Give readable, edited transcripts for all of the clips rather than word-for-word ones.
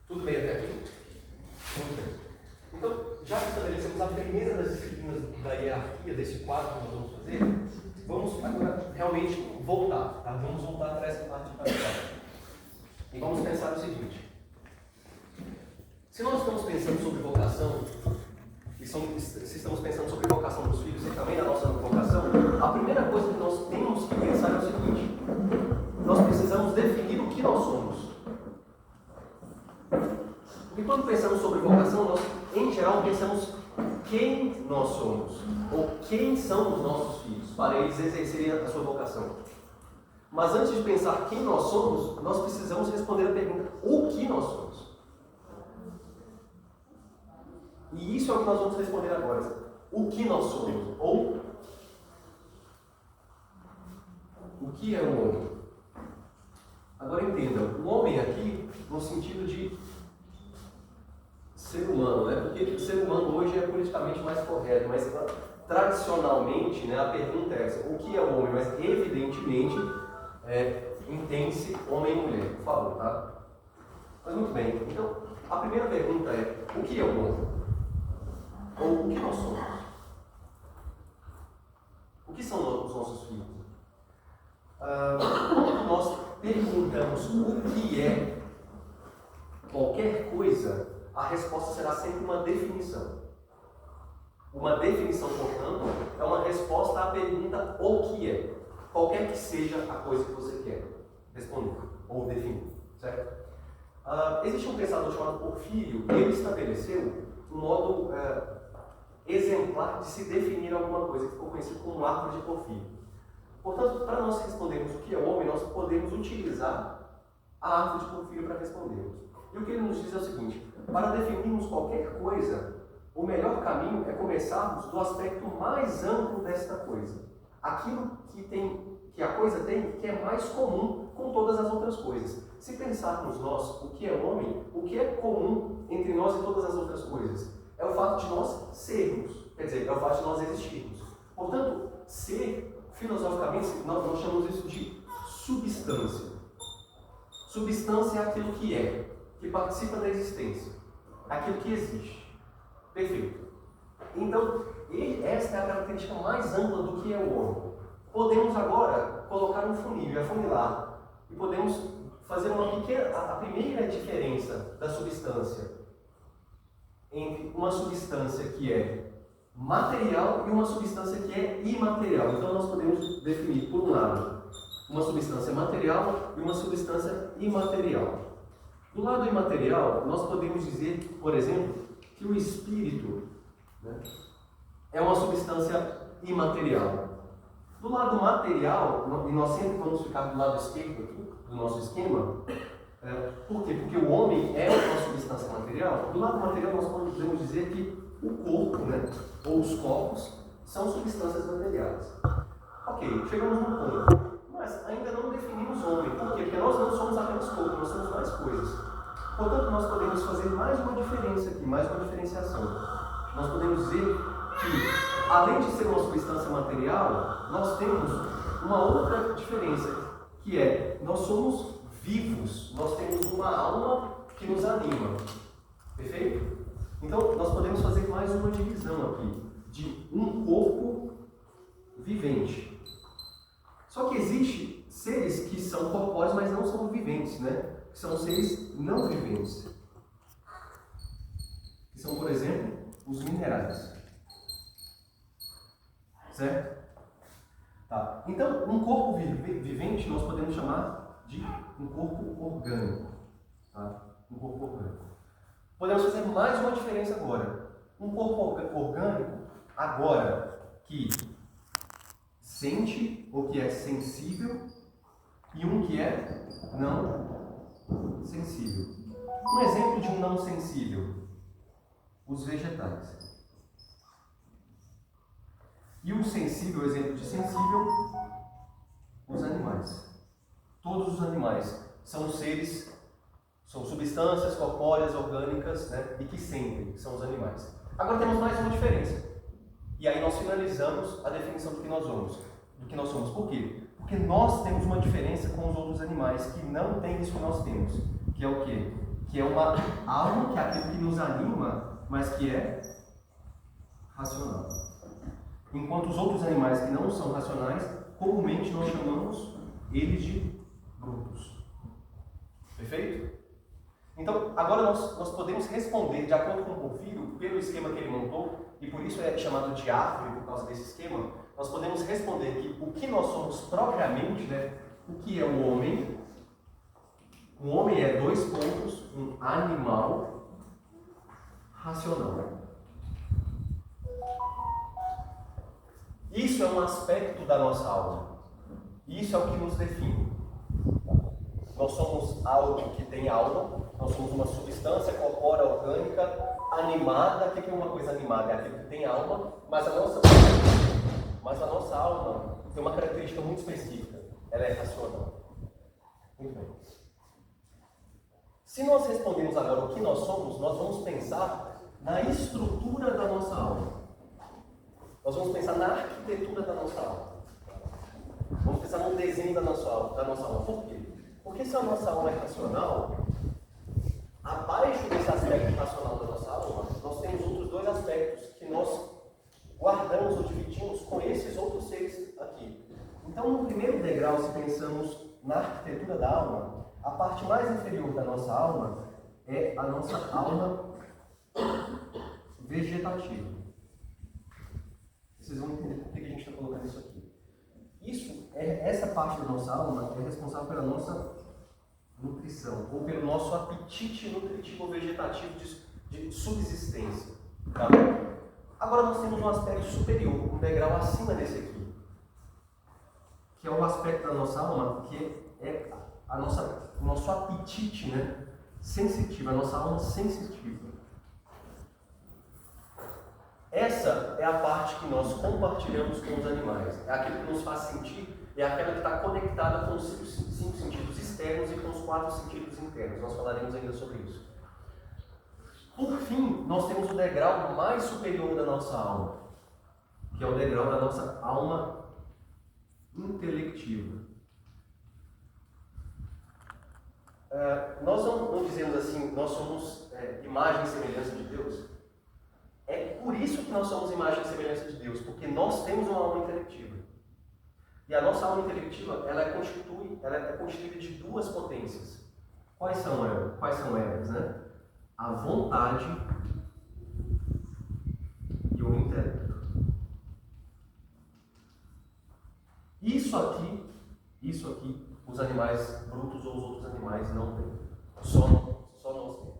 Tudo bem até aqui? Muito bem. Então, já que estabelecemos a primeira das disciplinas da hierarquia desse quadro que nós vamos fazer, vamos agora realmente voltar, tá? Vamos voltar para essa parte de passado. E vamos pensar o seguinte: se nós estamos pensando sobre vocação, se estamos pensando sobre vocação dos filhos e também na nossa vocação, a primeira coisa que nós temos que pensar é o seguinte: nós precisamos definir o que nós somos. E quando pensamos sobre vocação, nós, em geral, pensamos quem nós somos, ou quem são os nossos filhos, para eles exercerem a sua vocação. Mas antes de pensar quem nós somos, nós precisamos responder a pergunta: o que nós somos? E isso é o que nós vamos responder agora. O que nós somos? Ou o que é um homem? Agora entenda, o homem aqui no sentido de ser humano, né? Porque o ser humano hoje é politicamente mais correto, mas tradicionalmente, né, a pergunta é essa: o que é o homem? Mas evidentemente entende-se homem e mulher, por favor, tá? Mas muito bem, então a primeira pergunta é: o que é o homem? Ou o que nós somos? O que são os nossos filhos? Quando nós perguntamos o que é qualquer coisa, a resposta será sempre uma definição. Uma definição, portanto, é uma resposta à pergunta o que é. Qualquer que seja a coisa que você quer responder ou definir, certo? Existe um pensador chamado Porfírio e ele estabeleceu um modo exemplar de se definir alguma coisa, que ficou conhecido como árvore de Porfírio. Portanto, para nós respondermos o que é homem, nós podemos utilizar a árvore de Porfírio para respondermos. E o que ele nos diz é o seguinte: para definirmos qualquer coisa, o melhor caminho é começarmos do aspecto mais amplo desta coisa. Aquilo que a coisa tem, que é mais comum com todas as outras coisas. Se pensarmos nós o que é homem, o que é comum entre nós e todas as outras coisas? É o fato de nós sermos, quer dizer, é o fato de nós existirmos. Portanto, ser, filosoficamente, nós chamamos isso de substância. Substância é aquilo que participa da existência, aquilo que existe. Perfeito. Então, esta é a característica mais ampla do que é o homem. Podemos agora colocar um funil, afunilar, e podemos fazer a primeira diferença da substância entre uma substância que é material e uma substância que é imaterial. Então nós podemos definir, por um lado, uma substância material e uma substância imaterial. Do lado imaterial, nós podemos dizer, por exemplo, que o espírito, né, é uma substância imaterial. Do lado material, e nós sempre vamos ficar do lado esquerdo aqui, do nosso esquema. Por quê? Porque o homem é uma substância material. Do lado material, nós podemos dizer que o corpo, né, ou os corpos, são substâncias materiais. Ok, chegamos no ponto. Mas ainda não definimos homem. Por quê? Porque nós não somos apenas corpo, nós somos mais coisas. Portanto, nós podemos fazer mais uma diferença aqui, mais uma diferenciação. Nós podemos dizer que, além de ser uma substância material, nós temos uma outra diferença, que é: nós somos vivos, nós temos uma alma que nos anima. Perfeito? Então, nós podemos fazer mais uma divisão aqui, de um corpo vivente. Só que existem seres que são corpóreos, mas não são viventes, né? Que são seres não viventes. Que são, por exemplo, os minerais. Certo? Tá. Então, um corpo vivente nós podemos chamar de um corpo orgânico. Tá? Um corpo orgânico. Podemos fazer mais uma diferença agora. Um corpo orgânico, agora, que sente ou que é sensível, e um que é não sensível. Um exemplo de um não sensível: os vegetais. E o sensível, exemplo de sensível, os animais. Todos os animais são seres, são substâncias corpóreas, orgânicas, né, e que sentem, que são os animais. Agora temos mais uma diferença. E aí nós finalizamos a definição do que nós somos. Por quê? Porque nós temos uma diferença com os outros animais que não tem isso que nós temos. Que é o quê? que é uma alma, que é aquilo que nos anima, mas que é racional. Enquanto os outros animais que não são racionais, comumente nós chamamos eles de brutos. Perfeito? Então, agora nós podemos responder, de acordo com o Porfírio, pelo esquema que ele montou, e por isso é chamado de árvore, por causa desse esquema, nós podemos responder que o que nós somos propriamente, né, o que é o homem. O homem é 2 pontos, um animal racional. Isso é um aspecto da nossa alma. Isso é o que nos define. Nós somos algo que tem alma, nós somos uma substância corpórea orgânica animada. O que é uma coisa animada? É aquilo que tem alma, mas a nossa alma tem uma característica muito específica. Ela é racional. Muito bem. Se nós respondemos agora o que nós somos, nós vamos pensar na estrutura da nossa alma. Nós vamos pensar na arquitetura da nossa alma. Vamos pensar no desenho da nossa alma. Por quê? Porque se a nossa alma é racional, abaixo desse aspecto racional da nossa alma, nós temos outros 2 aspectos que nós guardamos ou dividimos com esses outros seres aqui. Então, no primeiro degrau, se pensamos na arquitetura da alma, a parte mais inferior da nossa alma é a nossa alma vegetativa. Vocês vão entender por que a gente está colocando isso aqui. Essa parte da nossa alma é responsável pela nossa nutrição, ou pelo nosso apetite nutritivo vegetativo de subsistência. Tá? Agora nós temos um aspecto superior, um degrau acima desse aqui, que é o aspecto da nossa alma, que é o nosso apetite, né, sensitivo, a nossa alma sensitiva. Essa é a parte que nós compartilhamos com os animais. É aquilo que nos faz sentir, é aquela que está conectada com os 5 sentidos externos e com os 4 sentidos internos. Nós falaremos ainda sobre isso. Por fim, nós temos o degrau mais superior da nossa alma, que é o degrau da nossa alma intelectiva. Nós não dizemos assim, nós somos imagem e semelhança de Deus. É por isso que nós somos imagem e semelhança de Deus, porque nós temos uma alma intelectiva. E a nossa alma intelectiva, ela é constituída de 2 potências. Quais são elas, né? A vontade e o intelecto. Isso aqui, os animais brutos ou os outros animais não têm. Só nós temos.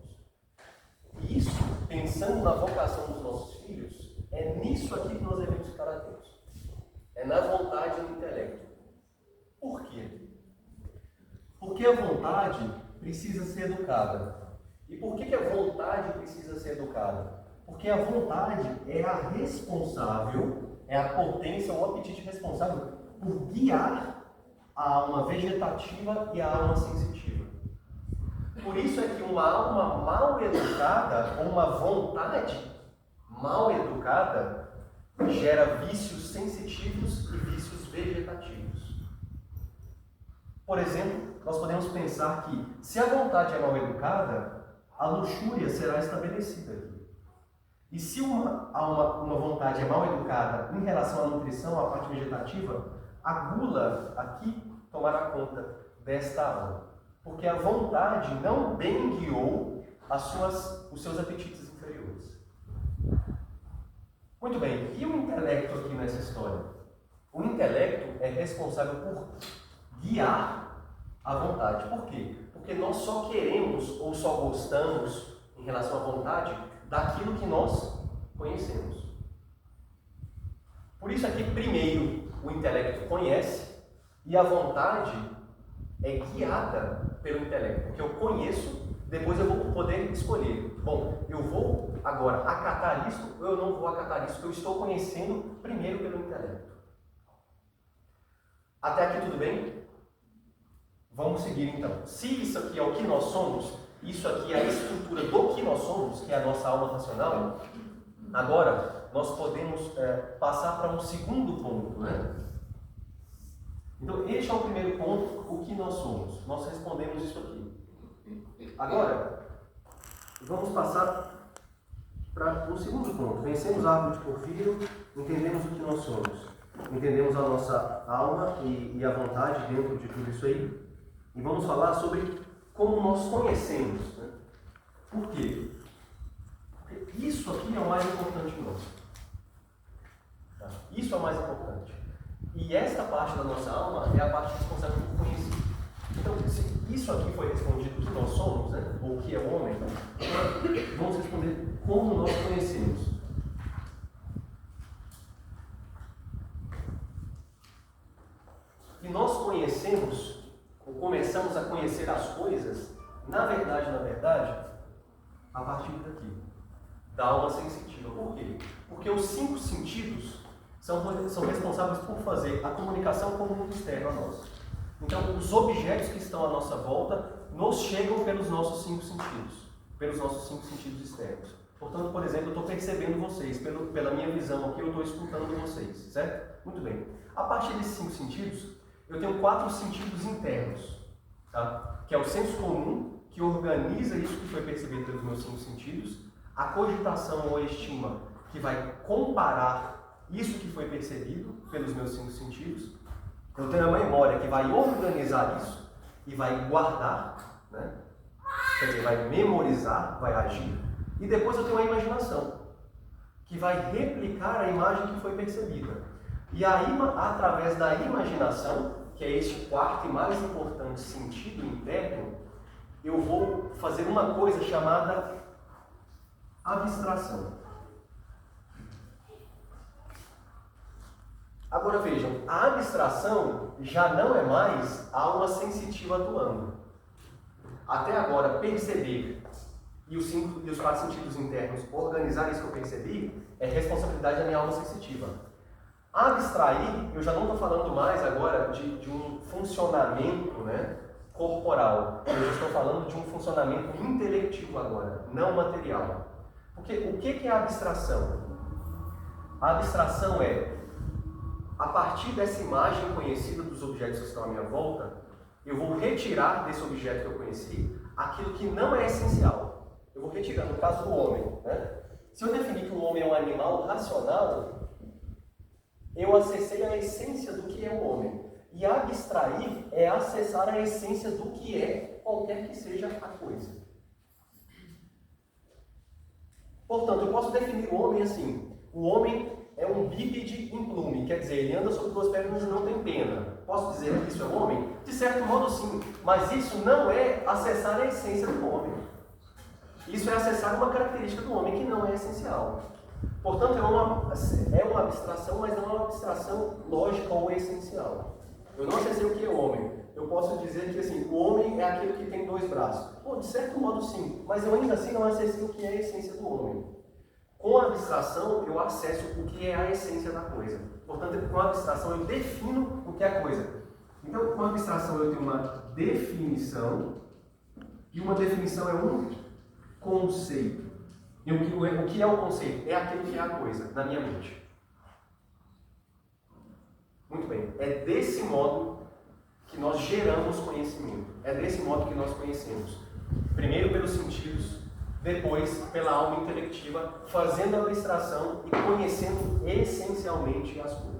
E isso, pensando na vocação dos nossos filhos, é nisso aqui que nós devemos ficar atentos. É na vontade e no intelecto. Por quê? Porque a vontade precisa ser educada. E por que a vontade precisa ser educada? Porque a vontade é a responsável, é a potência, o apetite responsável por guiar a alma vegetativa e a alma sensitiva. Por isso é que uma alma mal educada, ou uma vontade mal educada, gera vícios sensitivos e vícios vegetativos. Por exemplo, nós podemos pensar que, se a vontade é mal educada, a luxúria será estabelecida aqui. E se uma vontade é mal educada em relação à nutrição, à parte vegetativa, a gula aqui tomará conta desta alma. Porque a vontade não bem guiou os seus apetites inferiores. Muito bem, e o intelecto aqui nessa história? O intelecto é responsável por guiar a vontade. Por quê? Porque nós só queremos ou só gostamos, em relação à vontade, daquilo que nós conhecemos. Por isso aqui, primeiro, o intelecto conhece e a vontade é guiada pelo intelecto. Porque eu conheço, depois eu vou poder escolher. Bom, eu vou agora acatar isso ou eu não vou acatar isso, porque eu estou conhecendo primeiro pelo intelecto. Até aqui tudo bem? Vamos seguir então. Se isso aqui é o que nós somos, isso aqui é a estrutura do que nós somos, que é a nossa alma racional, agora nós podemos passar para um segundo ponto, né? Então, este é o primeiro ponto, o que nós somos. Nós respondemos isso aqui. Agora, vamos passar para o segundo ponto. Vencemos a árvore de Porfírio, entendemos o que nós somos. Entendemos a nossa alma e a vontade dentro de tudo isso aí. E vamos falar sobre como nós conhecemos. Né? Por quê? Porque isso aqui é o mais importante em nós. Tá? Isso é o mais importante. E esta parte da nossa alma é a parte responsável por conhecer. Então, se isso aqui foi respondido o que nós somos, né? Ou o que é o homem, vamos responder como nós conhecemos. E nós conhecemos, ou começamos a conhecer as coisas, na verdade, a partir daqui, da alma sensitiva. Por quê? Porque os 5 sentidos são responsáveis por fazer a comunicação com o mundo externo a nós. Então, os objetos que estão à nossa volta nos chegam pelos nossos 5 sentidos, pelos nossos 5 sentidos externos. Portanto, por exemplo, eu estou percebendo vocês, pela minha visão aqui, eu estou escutando vocês, certo? Muito bem. A partir desses 5 sentidos, eu tenho 4 sentidos internos, tá? Que é o senso comum, que organiza isso que foi percebido pelos meus 5 sentidos, a cogitação ou estima, que vai comparar isso que foi percebido pelos meus 5 sentidos. Eu tenho a memória, que vai organizar isso e vai guardar, né? Quer dizer, vai memorizar, vai agir. E depois eu tenho a imaginação, que vai replicar a imagem que foi percebida. E através da imaginação, que é este quarto e mais importante sentido interno, eu vou fazer uma coisa chamada abstração. Agora vejam, a abstração já não é mais a alma sensitiva atuando. Até agora, perceber e os 4 sentidos internos organizar isso que eu percebi é responsabilidade da minha alma sensitiva. Abstrair, eu já não estou falando mais agora de um funcionamento, né, corporal. Eu já estou falando de um funcionamento intelectivo agora, não material. Porque o que é a abstração? A abstração é, a partir dessa imagem conhecida dos objetos que estão à minha volta, eu vou retirar desse objeto que eu conheci aquilo que não é essencial. Eu vou retirar, no caso do homem, né? Se eu definir que o homem é um animal racional, eu acessei a essência do que é o homem. E abstrair é acessar a essência do que é qualquer que seja a coisa. Portanto, eu posso definir o homem assim. O homem é um bípede implume, quer dizer, ele anda sobre 2 pernas e não tem pena. Posso dizer que isso é um homem? De certo modo, sim. Mas isso não é acessar a essência do homem. Isso é acessar uma característica do homem que não é essencial. Portanto, é uma abstração, mas não é uma abstração lógica ou essencial. Eu não acessei o que é homem. Eu posso dizer que assim, o homem é aquele que tem 2 braços. Pô, de certo modo, sim. Mas eu ainda assim não acessei o que é a essência do homem. Com a abstração, eu acesso o que é a essência da coisa. Portanto, com a abstração, eu defino o que é a coisa. Então, com a abstração, eu tenho uma definição, e uma definição é um conceito. E o que é o conceito? É aquilo que é a coisa, na minha mente. Muito bem. É desse modo que nós geramos conhecimento. É desse modo que nós conhecemos. Primeiro pelos sentidos, depois pela alma intelectiva, fazendo a abstração e conhecendo essencialmente as coisas.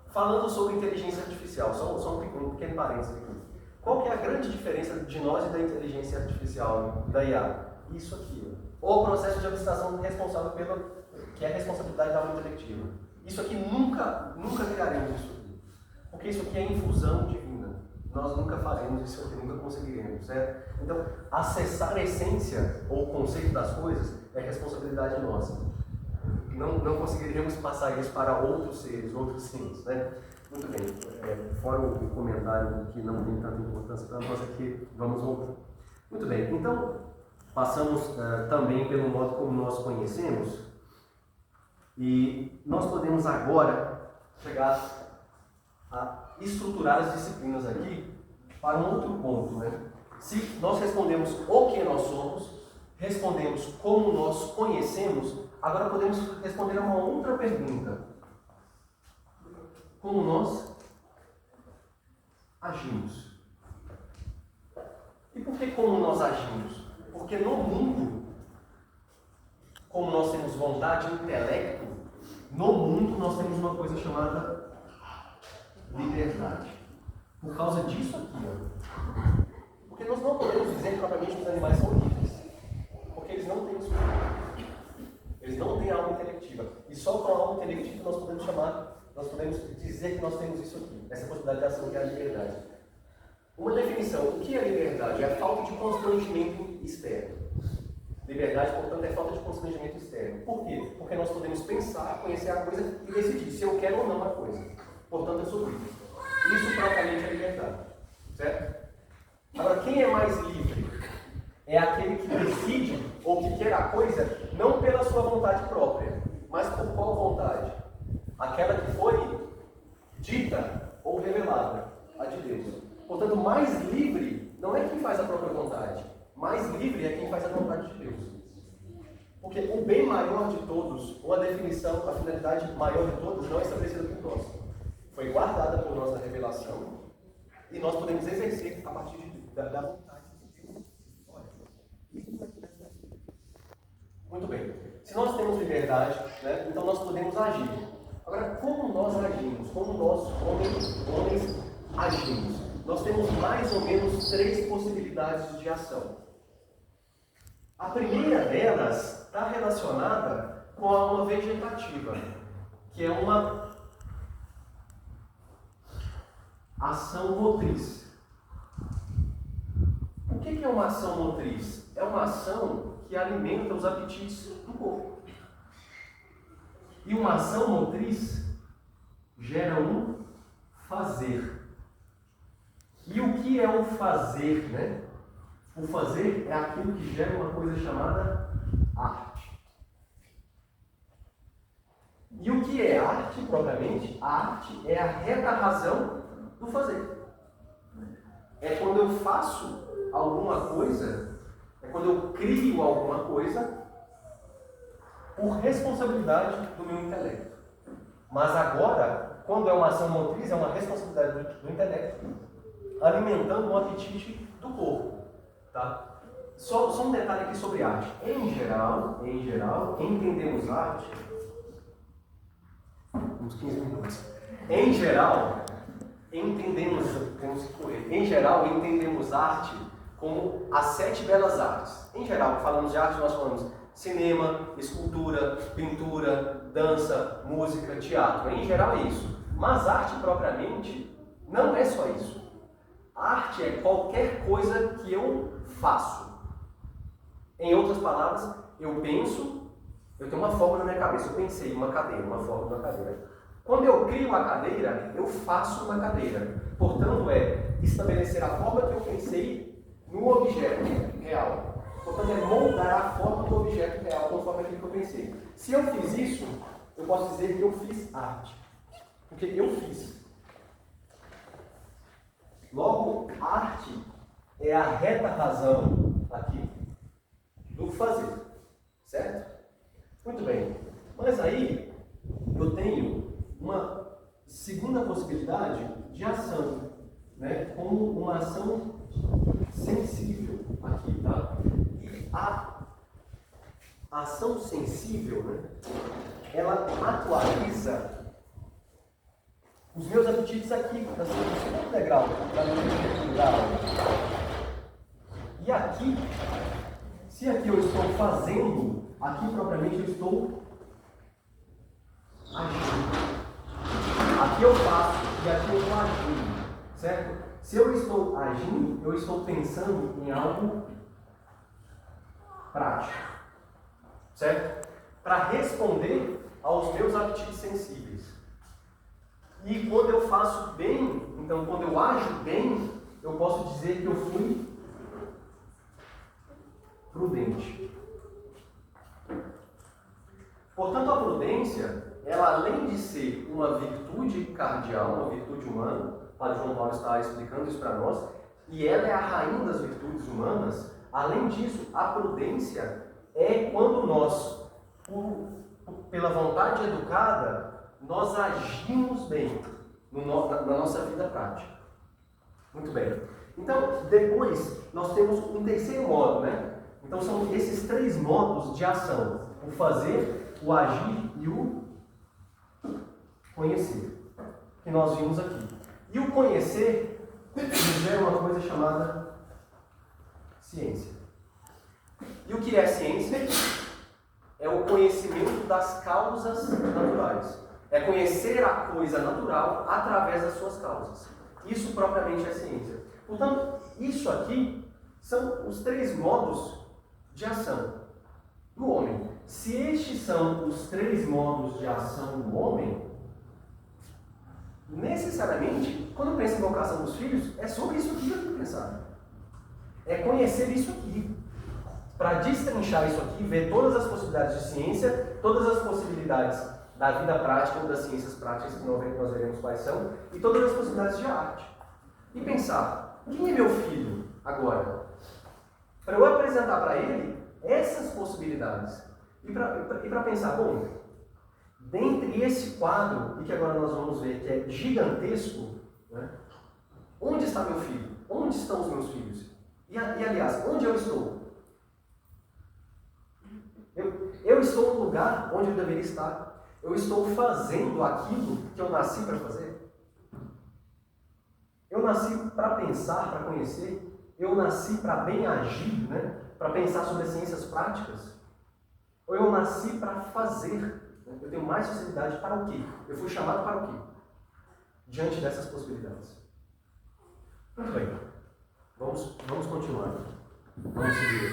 Falando sobre inteligência artificial, só um pequeno parênteses aqui. Qual que é a grande diferença de nós e da inteligência artificial, da IA? Isso aqui, o processo de abstração responsável que é a responsabilidade da alma intelectiva. Isso aqui nunca criaremos isso aqui, porque isso aqui é infusão divina. Nós nunca faremos isso aqui, nunca conseguiremos, certo? Então, acessar a essência ou o conceito das coisas é responsabilidade nossa. Não conseguiríamos passar isso para outros seres, outros seres, né? Muito bem, fora o comentário que não tem tanta importância para nós aqui, vamos voltar. Muito bem, então, passamos também pelo modo como nós conhecemos, e nós podemos agora chegar a estruturar as disciplinas aqui para um outro ponto, né? Se nós respondemos o que nós somos, respondemos como nós conhecemos, agora podemos responder a uma outra pergunta. Como nós agimos? E por que como nós agimos? Porque no mundo, como nós temos vontade e intelecto, no mundo nós temos uma coisa chamada liberdade. Por causa disso aqui, ó. Porque nós não podemos dizer propriamente que os animais são livres. Porque eles não têm espírito. Eles não têm alma intelectiva. E só com a alma intelectiva nós podemos dizer que nós temos isso aqui. Essa possibilidade de ação que é a liberdade. Uma definição. O que é liberdade? É a falta de constrangimento externo. Liberdade, portanto, é falta de constrangimento externo. Por quê? Porque nós podemos pensar, conhecer a coisa e decidir se eu quero ou não a coisa. Portanto, eu sou livre. Isso propriamente é liberdade. Certo? Agora, quem é mais livre? É aquele que decide ou que quer a coisa não pela sua vontade própria, mas por qual vontade? Aquela que foi dita ou revelada, a de Deus. Portanto, mais livre não é quem faz a própria vontade. Mais livre é quem faz a vontade de Deus. Porque o bem maior de todos, ou a definição, a finalidade maior de todos, não é estabelecida por nós. Foi guardada por nós na revelação e nós podemos exercer a partir da vontade de Deus. Muito bem. Se nós temos liberdade, né, então nós podemos agir. Agora, como nós agimos? Como nós, homens agimos? Nós temos mais ou menos 3 possibilidades de ação. A primeira delas está relacionada com a alma vegetativa, que é uma ação motriz. O que é uma ação motriz? É uma ação que alimenta os apetites do corpo. E uma ação motriz gera um fazer. E o que é o fazer, né? O fazer é aquilo que gera uma coisa chamada arte. E o que é arte, propriamente? A arte é a reta razão do fazer. É quando eu faço alguma coisa, é quando eu crio alguma coisa por responsabilidade do meu intelecto. Mas agora, quando é uma ação motriz, é uma responsabilidade do intelecto, alimentando um apetite do corpo. Tá? Só um detalhe aqui sobre arte. Em geral, entendemos arte uns 15 minutos. Em geral, entendemos arte como as 7 belas artes. Em geral, falamos de arte, nós falamos cinema, escultura, pintura, dança, música, teatro. Em geral é isso. Mas arte propriamente não é só isso. Arte é qualquer coisa que eu faço. Em outras palavras, eu penso, eu tenho uma forma na minha cabeça, eu pensei uma cadeira, uma forma na cadeira. Quando eu crio uma cadeira, eu faço uma cadeira. Portanto, é estabelecer a forma que eu pensei no objeto real. Portanto, é moldar a forma do objeto real conforme aquilo que eu pensei. Se eu fiz isso, eu posso dizer que eu fiz arte. Porque eu fiz. Logo, arte é a reta razão aqui do fazer. Certo? Muito bem. Mas aí, eu tenho uma segunda possibilidade de ação, né? Como uma ação sensível aqui, tá? E a ação sensível, né? Ela atualiza os meus apetites aqui, no segundo degrau, da minha aula. E aqui, se aqui eu estou fazendo, aqui propriamente eu estou agindo. Aqui eu faço e aqui eu estou agindo, certo? Se eu estou agindo, eu estou pensando em algo prático, certo? Para responder aos meus apetites sensíveis. E quando eu faço bem, então quando eu ajo bem, eu posso dizer que eu fui prudente. Portanto, a prudência, ela além de ser uma virtude cardial, uma virtude humana, o Padre João Paulo está explicando isso para nós, e ela é a rainha das virtudes humanas. Além disso, a prudência é quando nós, pela vontade educada, nós agimos bem na nossa vida prática. Muito bem. Então, depois, nós temos um terceiro modo, né? Então, são esses três modos de ação: o fazer, o agir e o conhecer, que nós vimos aqui. E o conhecer nos gera uma coisa chamada ciência. E o que é ciência? É o conhecimento das causas naturais. É conhecer a coisa natural através das suas causas. Isso propriamente é ciência. Portanto, isso aqui são os três modos de ação do homem. Se estes são os três modos de ação do homem, necessariamente, quando pensa em vocação dos filhos, é sobre isso aqui que eu tenho que pensar. É conhecer isso aqui. Para destrinchar isso aqui, ver todas as possibilidades de ciência, todas as possibilidades da vida prática ou das ciências práticas, que nós veremos quais são, e todas as possibilidades de arte. E pensar, quem é meu filho agora? Para eu apresentar para ele essas possibilidades. E para pensar, bom, dentre esse quadro, e que agora nós vamos ver que é gigantesco, né? Onde está meu filho? Onde estão os meus filhos? E aliás, onde eu estou? Eu estou no lugar onde eu deveria estar. Eu estou fazendo aquilo que eu nasci para fazer? Eu nasci para pensar, para conhecer? Eu nasci para bem agir, né? Para pensar sobre as ciências práticas? Ou eu nasci para fazer? Né? Eu tenho mais facilidade para o quê? Eu fui chamado para o quê? Diante dessas possibilidades. Muito bem. Vamos continuar. Vamos seguir.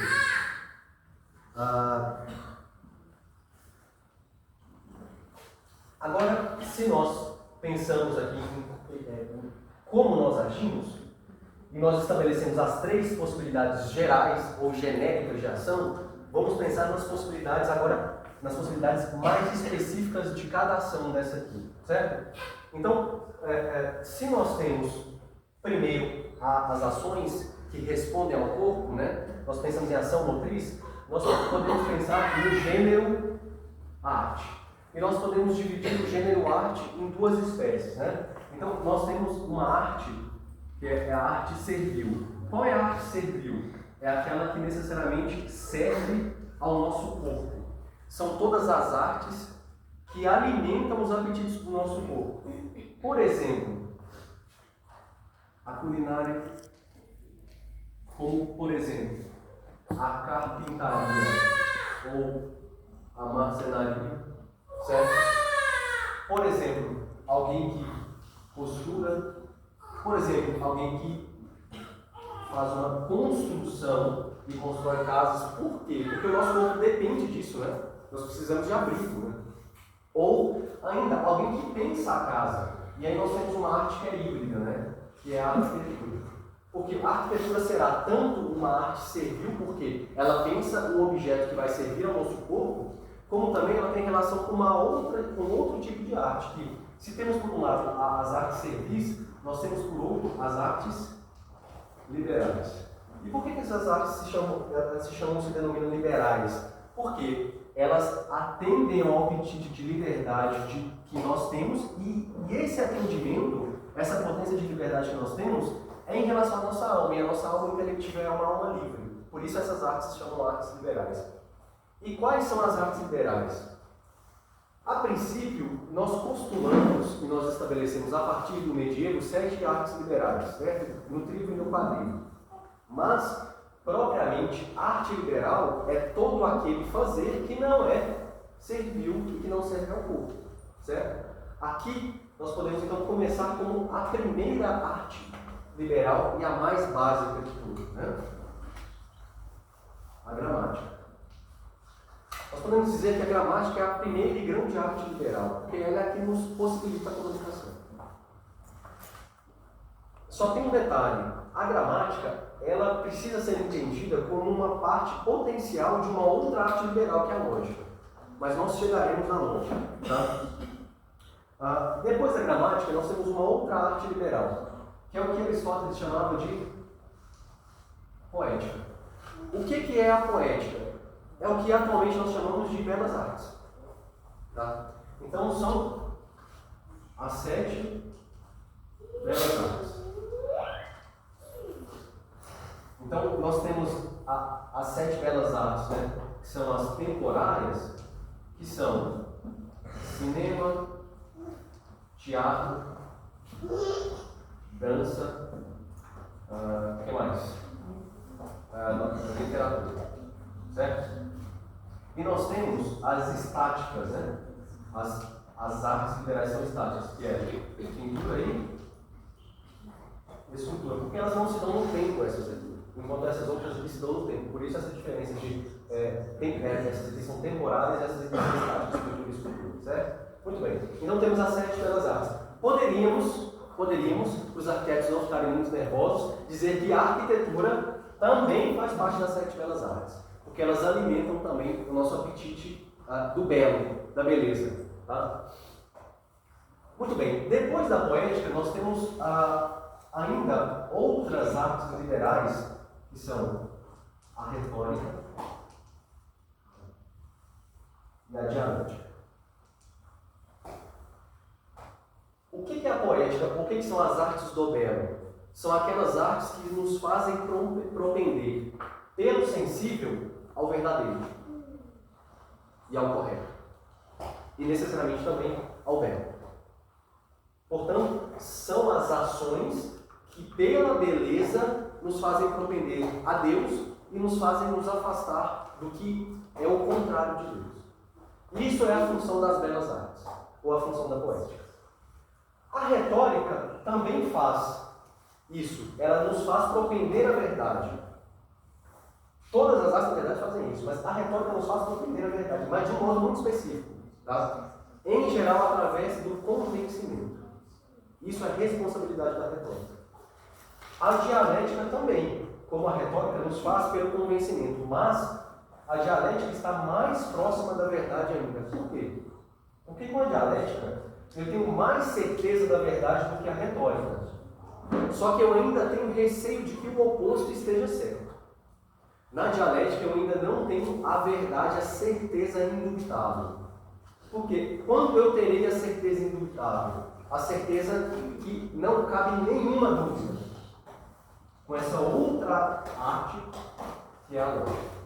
Agora, se nós pensamos aqui em como nós agimos, e nós estabelecemos as três possibilidades gerais ou genéricas de ação, vamos pensar nas possibilidades agora, nas possibilidades mais específicas de cada ação dessa aqui, certo? Então, se nós temos primeiro as ações que respondem ao corpo, né? Nós pensamos em ação motriz, nós podemos pensar no gênero arte. E nós podemos dividir o gênero arte em duas espécies, né? Então, nós temos uma arte, que é a arte servil. Qual é a arte servil? É aquela que necessariamente serve ao nosso corpo. São todas as artes que alimentam os apetites do nosso corpo. Por exemplo, a culinária, como, por exemplo, a carpintaria ou a marcenaria. Certo? Por exemplo, alguém que costura, por exemplo, alguém que faz uma construção e constrói casas. Por quê? Porque o nosso corpo depende disso, né? Nós precisamos de abrigo, né? Ou ainda, alguém que pensa a casa. E aí nós temos uma arte que é híbrida, né? Que é a arquitetura. Porque a arquitetura será tanto uma arte servil, porque ela pensa o objeto que vai servir ao nosso corpo, como também ela tem relação com outro tipo de arte, que se temos por um lado as artes servis, nós temos por outro as artes liberais. E por que essas artes se denominam liberais? Porque elas atendem ao apetite de liberdade que nós temos e esse atendimento, essa potência de liberdade que nós temos, é em relação à nossa alma, e a nossa alma intelectiva é uma alma livre. Por isso essas artes se chamam artes liberais. E quais são as artes liberais? A princípio, nós postulamos e nós estabelecemos a partir do medievo 7 artes liberais, certo? No trigo e no quadril. Mas, propriamente, arte liberal é todo aquele fazer que não é servil e que não serve ao corpo, certo? Aqui, nós podemos então começar com a primeira arte liberal e a mais básica de tudo, né? A gramática. Nós podemos dizer que a gramática é a primeira e grande arte liberal, porque ela é a que nos possibilita a comunicação. Só tem um detalhe: a gramática ela precisa ser entendida como uma parte potencial de uma outra arte liberal, que é a lógica. Mas nós chegaremos na lógica. Tá? Depois da gramática, nós temos uma outra arte liberal, que é o que Aristóteles chamava de poética. O que é a poética? É o que atualmente nós chamamos de belas artes. Tá? Então são as 7 belas artes. Então, nós temos as 7 belas artes, né? Que são as temporárias, que são cinema, teatro, dança, o que mais? Literatura, certo? E nós temos as estáticas, né? As artes liberais são estáticas, que é pintura e escultura, porque elas não se dão no tempo, essas aqui, enquanto essas outras se dão no tempo. Por isso essa diferença de essas aqui são temporárias e essas aqui são estáticas, pintura e escultura, certo? Muito bem. Então temos as 7 belas artes. Poderíamos, os arquitetos não ficarem muito nervosos, dizer que a arquitetura também faz parte das 7 belas artes, porque elas alimentam também o nosso apetite do belo, da beleza. Tá? Muito bem. Depois da poética, nós temos ainda outras artes liberais, que são a retórica e a dialética. O que é a poética? O que são as artes do belo? São aquelas artes que nos fazem propender pelo sensível ao verdadeiro e ao correto, e necessariamente também ao belo. Portanto, são as ações que pela beleza nos fazem propender a Deus e nos fazem nos afastar do que é o contrário de Deus. Isso é a função das belas artes, ou a função da poética. A retórica também faz isso, ela nos faz propender a verdade. Todas as artes, na verdade, fazem isso, mas a retórica nos faz propender a verdade, mas de um modo muito específico. Tá? Em geral, através do convencimento. Isso é responsabilidade da retórica. A dialética também, como a retórica, nos faz pelo convencimento, mas a dialética está mais próxima da verdade ainda. Por quê? Porque com a dialética eu tenho mais certeza da verdade do que a retórica. Só que eu ainda tenho receio de que o oposto esteja certo. Na dialética eu ainda não tenho a verdade, a certeza indubitável. Porque quando eu terei a certeza indubitável, a certeza que não cabe nenhuma dúvida, com essa outra arte que é a lógica.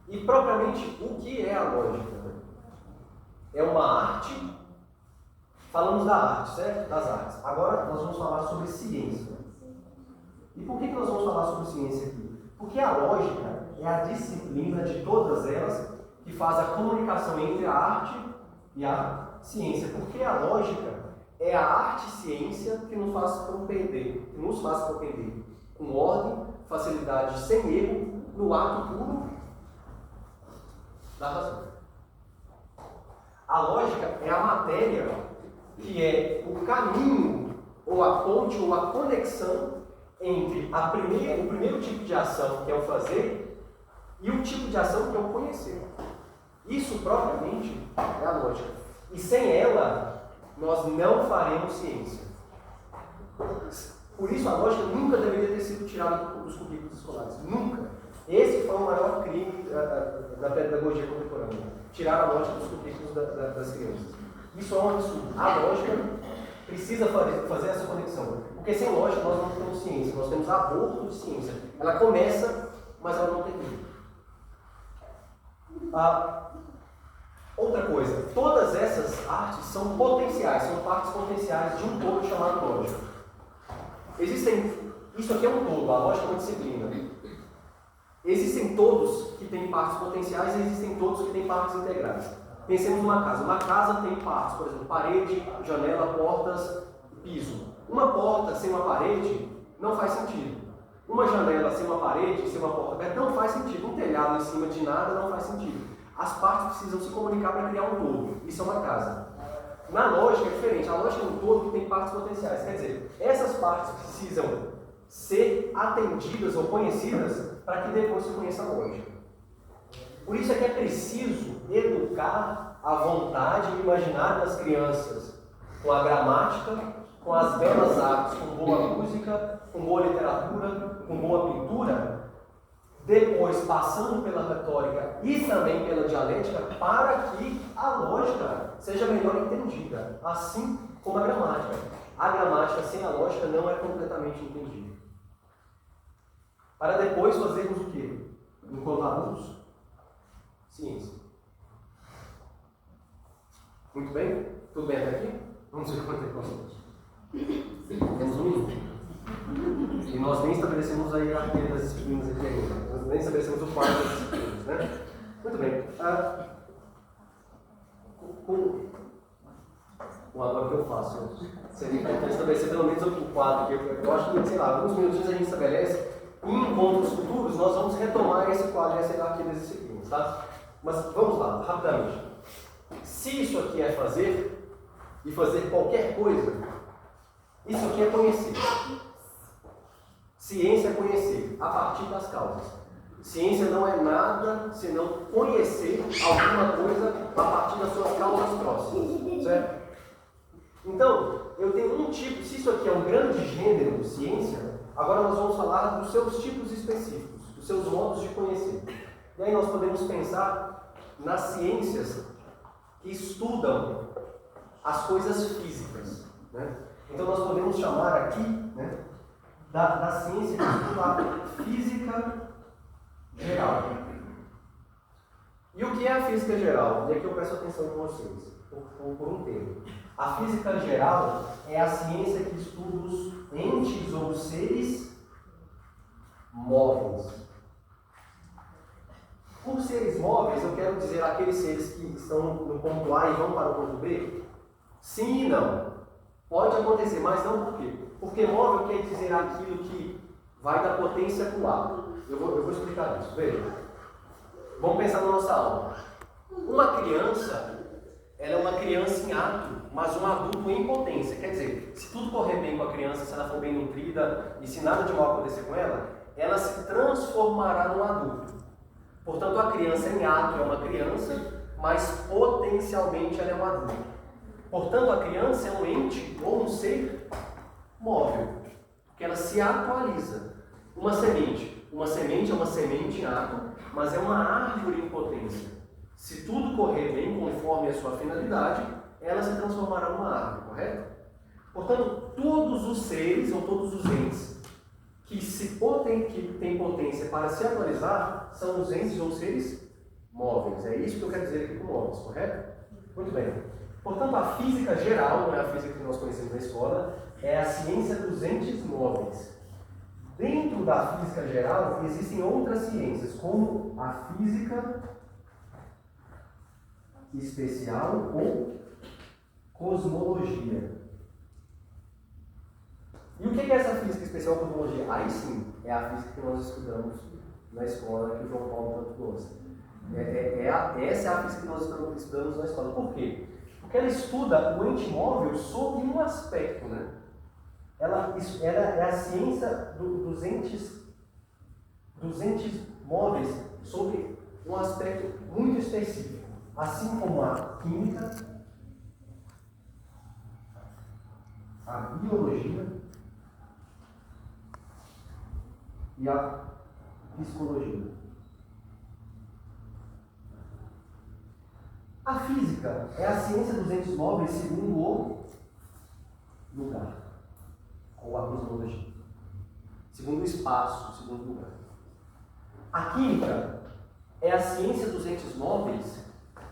E propriamente, o que é a lógica? É uma arte. Falamos da arte, certo? Das artes. Agora nós vamos falar sobre ciência. E por que nós vamos falar sobre ciência aqui? Porque a lógica é a disciplina de todas elas que faz a comunicação entre a arte e a ciência. Porque a lógica é a arte-ciência que nos faz propender com ordem, facilidade, sem erro, no ato puro da razão. A lógica é a matéria que é o caminho, ou a ponte, ou a conexão entre o primeiro tipo de ação, que é o fazer, e o tipo de ação que é o conhecer. Isso, propriamente, é a lógica. E sem ela, nós não faremos ciência. Por isso, a lógica nunca deveria ter sido tirada dos currículos escolares. Nunca. Esse foi o maior crime da pedagogia contemporânea. Tirar a lógica dos currículos das crianças. Isso é um absurdo. A lógica precisa fazer essa conexão. Porque sem lógica nós não temos ciência. Nós temos aborto de ciência. Ela começa, mas ela não termina. Outra coisa. Todas essas artes são potenciais. São partes potenciais de um todo chamado lógica. Isso aqui é um todo. A lógica é uma disciplina. Existem todos que têm partes potenciais e existem todos que têm partes integrais. Pensemos numa casa. Uma casa tem partes, por exemplo, parede, janela, portas, piso. Uma porta sem uma parede não faz sentido. Uma janela sem uma parede, sem uma porta aberta, não faz sentido. Um telhado em cima de nada não faz sentido. As partes precisam se comunicar para criar um todo. Isso é uma casa. Na lógica é diferente. A lógica é um todo que tem partes potenciais. Quer dizer, essas partes precisam ser atendidas ou conhecidas para que depois se conheça a lógica. Por isso é que é preciso educar a vontade e o imaginário das crianças com a gramática, com as belas artes, com boa música, com boa literatura, com boa pintura, depois passando pela retórica e também pela dialética, para que a lógica seja melhor entendida, assim como a gramática. A gramática sem a lógica não é completamente entendida. para depois fazermos o quê? Enquanto adultos? Ciência. Muito bem? Tudo bem até aqui? Vamos ver quanto tempo nós temos. Temos um minuto. E nós nem estabelecemos a hierarquia das disciplinas aqui ainda. Nós nem estabelecemos o quadro das disciplinas, né? Muito bem. Agora o que eu faço? Seria importante estabelecer pelo menos o quadro aqui. Eu acho que, sei lá, alguns minutinhos a gente estabelece. Em encontros futuros, nós vamos retomar esse quadro e essa hierarquia das disciplinas, tá? Mas vamos lá, rapidamente. Se isso aqui é fazer, e fazer qualquer coisa, isso aqui é conhecer. Ciência é conhecer, a partir das causas. Ciência não é nada senão conhecer alguma coisa a partir das suas causas próximas, certo? Então, eu tenho um tipo, se isso aqui é um grande gênero, ciência, agora nós vamos falar dos seus tipos específicos, dos seus modos de conhecer. E aí nós podemos pensar nas ciências que estudam as coisas físicas, né? Então nós podemos chamar aqui, né, da ciência que estuda a física geral. E o que é a física geral? E aqui eu peço atenção de vocês, por um termo. A física geral é a ciência que estuda os entes ou os seres móveis. Por seres móveis, eu quero dizer aqueles seres que estão no ponto A e vão para o ponto B? Sim e não. Pode acontecer, mas não por quê? Porque móvel quer dizer aquilo que vai da potência para o A. Eu vou explicar isso. Veja. Vamos pensar na nossa aula. Uma criança, ela é uma criança em ato, mas um adulto em potência. Quer dizer, se tudo correr bem com a criança, se ela for bem nutrida e se nada de mal acontecer com ela, ela se transformará num adulto. Portanto, a criança em ato é uma criança, mas potencialmente ela é um adulto. Portanto, a criança é um ente ou um ser móvel, porque ela se atualiza. Uma semente é uma semente em ato, mas é uma árvore em potência. Se tudo correr bem conforme a sua finalidade, ela se transformará numa árvore, correto? Portanto, todos os seres ou todos os entes que têm potência para se atualizar são os entes ou seres móveis. É isso que eu quero dizer aqui com móveis, correto? Muito bem. Portanto, a física geral, não é a física que nós conhecemos na escola, é a ciência dos entes móveis. Dentro da física geral, existem outras ciências, como a física especial ou cosmologia. E o que é essa física especial ou cosmologia? Aí sim, é a física que nós estudamos na escola, que o João Paulo tanto gosta. Essa é a física que nós estudamos na escola. Por quê? Porque ela estuda o ente móvel sob um aspecto, né? Ela é a ciência dos entes móveis sob um aspecto muito específico, assim como a química, a biologia e a psicologia. A física é a ciência dos entes móveis segundo o lugar, ou a cosmologia. Segundo o espaço, segundo o lugar. A química é a ciência dos entes móveis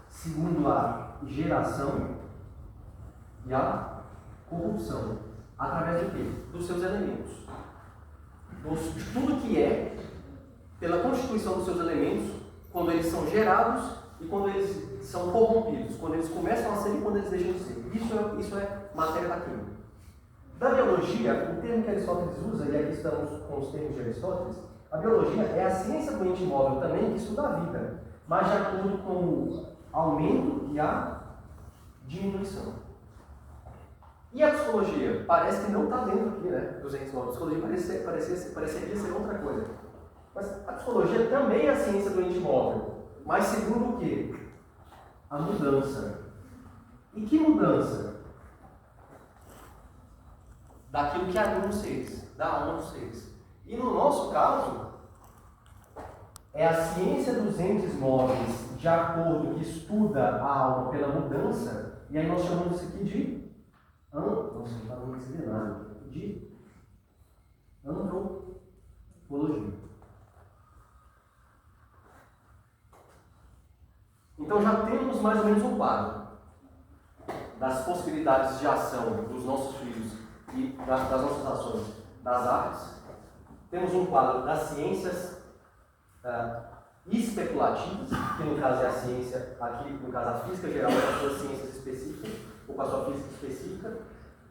segundo a geração e a corrupção. Através do quê? Dos seus elementos. De tudo que é, pela constituição dos seus elementos, quando eles são gerados e quando eles são corrompidos, quando eles começam a ser e quando eles deixam de ser. Isso é matéria da química. Da biologia, o termo que Aristóteles usa, e aqui estamos com os termos de Aristóteles, a biologia é a ciência do ente móvel também que estuda a vida, mas de acordo com o aumento e a diminuição. E a psicologia? Parece que não está dentro aqui, né, dos entes móveis. A psicologia pareceria ser outra coisa. Mas a psicologia também é a ciência do ente móvel. Mas segundo o quê? A mudança. E que mudança? Daquilo que anima os seres, da alma dos seres. E no nosso caso, é a ciência dos entes móveis, de acordo que estuda a alma pela mudança, e aí nós chamamos isso aqui de antropologia. Então já temos mais ou menos um quadro das possibilidades de ação dos nossos filhos e das nossas ações das artes. Temos um quadro das ciências especulativas, que no caso é a ciência, aqui no caso a física geral, com as suas ciências específicas, ou com a sua física específica.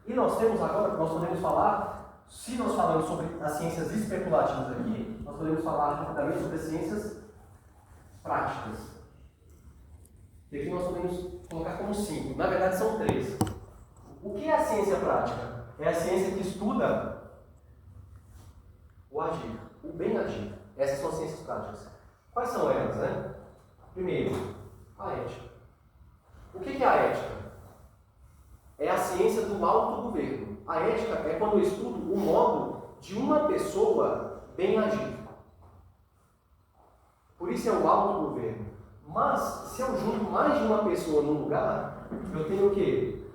E nós temos agora, nós podemos falar, se nós falamos sobre as ciências especulativas aqui, nós podemos falar rapidamente sobre as ciências práticas. E aqui nós podemos colocar como 5, na verdade são 3. O que é a ciência prática? É a ciência que estuda o agir, o bem agir. Essas são as ciências práticas. Quais são elas, né? Primeiro, a ética. O que é a ética? É a ciência do autogoverno. A ética é quando eu estudo o modo de uma pessoa bem agir. Por isso é o autogoverno. Mas, se eu junto mais de uma pessoa num lugar, eu tenho o quê?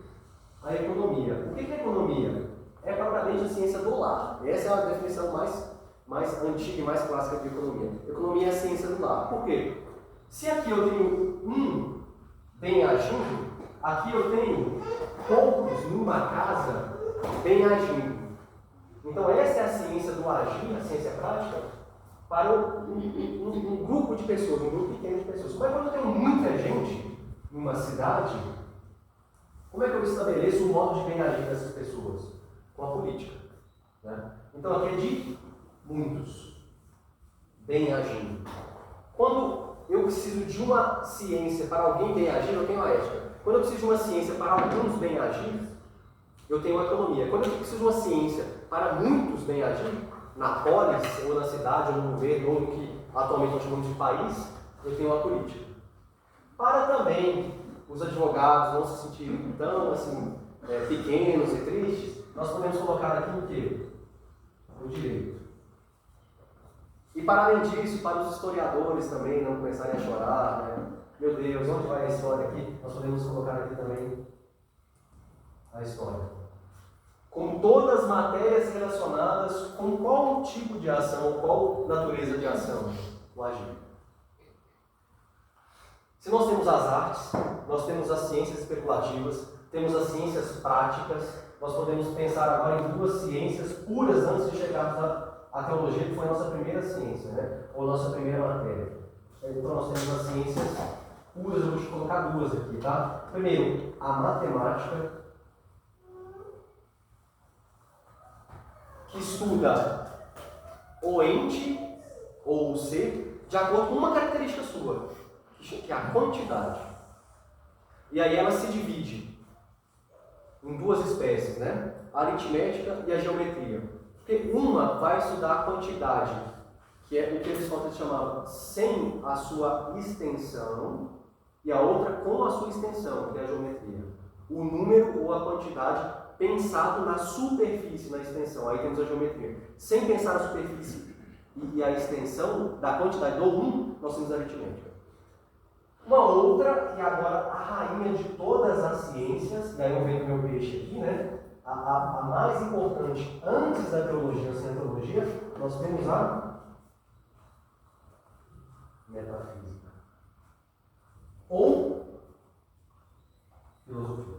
A economia. O que é economia? É propriamente a ciência do lar. Essa é a definição mais antiga e mais clássica de economia. Economia é a ciência do lar. Por quê? Se aqui eu tenho um bem agindo, aqui eu tenho poucos numa casa bem agindo. Então essa é a ciência do agir, a ciência prática, para um grupo de pessoas, um grupo pequeno de pessoas. Mas quando eu tenho muita gente numa cidade, como é que eu estabeleço o modo de bem agir dessas pessoas? Com a política. Né? Então aqui é de muitos bem agindo. Quando eu preciso de uma ciência para alguém bem agir, eu tenho a ética. Quando eu preciso de uma ciência para alguns bem agir, eu tenho a economia. Quando eu preciso de uma ciência para muitos bem agir, na polis, ou na cidade, ou no governo, ou no que atualmente nós chamamos de país, eu tenho a política. Para também os advogados não se sentirem tão assim, pequenos e tristes, nós podemos colocar aqui o quê? O direito. E para além disso, para os historiadores também não começarem a chorar, né? Meu Deus, onde vai a história aqui? Nós podemos colocar aqui também a história. Com todas as matérias relacionadas com qual tipo de ação, qual natureza de ação? O agir. Se nós temos as artes, nós temos as ciências especulativas, temos as ciências práticas, nós podemos pensar agora em duas ciências puras antes de chegarmos à teologia, que foi a nossa primeira ciência, né? Ou nossa primeira matéria. Então nós temos as ciências puras, eu vou te colocar duas aqui, tá? Primeiro, a matemática, que estuda o ente ou o ser de acordo com uma característica sua, que é a quantidade. E aí ela se divide em duas espécies, né? A aritmética e a geometria. Porque uma vai estudar a quantidade, que é o que Aristóteles chamava sem a sua extensão, e a outra com a sua extensão, que é a geometria. O número ou a quantidade pensado na superfície, na extensão. Aí temos a geometria. Sem pensar na superfície e a extensão da quantidade do nós temos a aritmética. Uma outra, e agora a rainha de todas as ciências, daí eu venho meu peixe aqui, né? A mais importante antes da teologia, sem a teologia, nós temos a metafísica. Ou filosofia.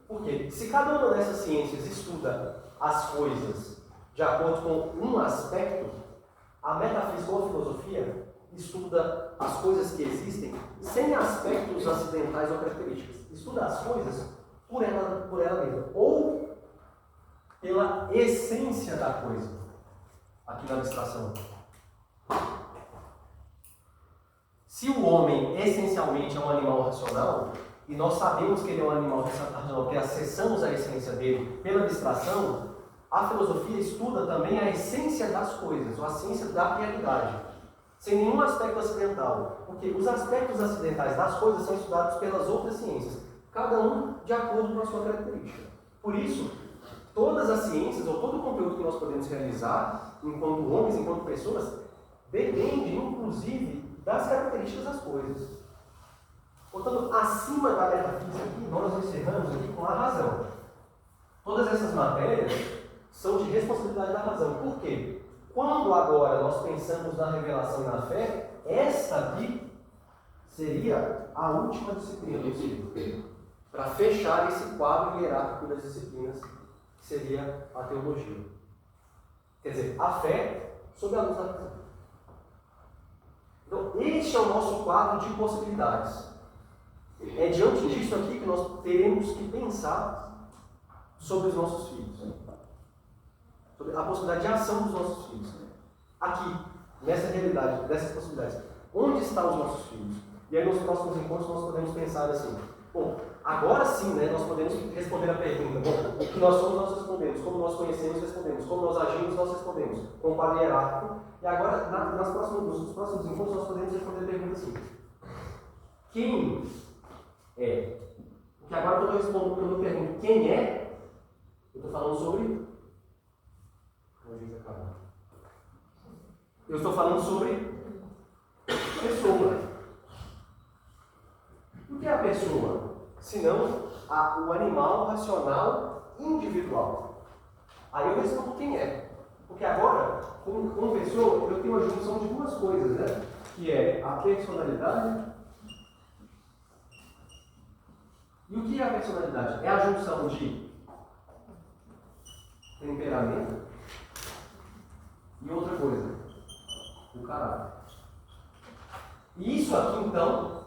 Porque se cada uma dessas ciências estuda as coisas de acordo com um aspecto, a metafísica ou a filosofia estuda as coisas que existem sem aspectos acidentais ou características. Estuda as coisas por ela mesma, ou pela essência da coisa, aqui na abstração. Se o homem essencialmente é um animal racional, e nós sabemos que ele é um animal racional, porque acessamos a essência dele pela abstração, a filosofia estuda também a essência das coisas, ou a ciência da realidade, sem nenhum aspecto acidental, porque os aspectos acidentais das coisas são estudados pelas outras ciências, cada um de acordo com a sua característica. Por isso, todas as ciências, ou todo o conteúdo que nós podemos realizar, enquanto homens, enquanto pessoas, depende, inclusive, das características das coisas. Portanto, acima da metafísica aqui, nós encerramos aqui com a razão. Todas essas matérias são de responsabilidade da razão. Por quê? Quando agora nós pensamos na revelação e na fé, esta aqui seria a última disciplina do livro, para fechar esse quadro hierárquico das disciplinas, que seria a teologia. Quer dizer, a fé sob a luz da razão. Então, este é o nosso quadro de possibilidades. É diante disso aqui que nós teremos que pensar sobre os nossos filhos. Sobre a possibilidade de ação dos nossos filhos. Aqui, nessa realidade, dessas possibilidades. Onde estão os nossos filhos? E aí, nos próximos encontros, nós podemos pensar assim: bom, agora sim, né, nós podemos responder a pergunta: bom, o que nós somos, nós respondemos. Como nós conhecemos, respondemos. Como nós agimos, nós respondemos. Com o quadro hierárquico. E agora, nos próximos encontros, nós podemos responder a pergunta assim: quem é? Porque agora, quando eu pergunto quem é, eu estou falando sobre. Eu estou falando sobre pessoa. O que é a pessoa? Senão o animal racional individual. Aí eu respondo quem é. Porque agora, como pessoa, eu tenho a junção de duas coisas, né? Que é a personalidade. E o que é a personalidade? É a junção de temperamento e outra coisa, o caráter. E isso aqui, então,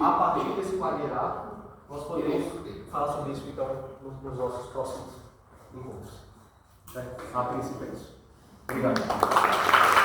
a partir desse quadro hierárquico, nós podemos falar sobre isso, então, nos nossos próximos encontros. A princípio é isso. Obrigado.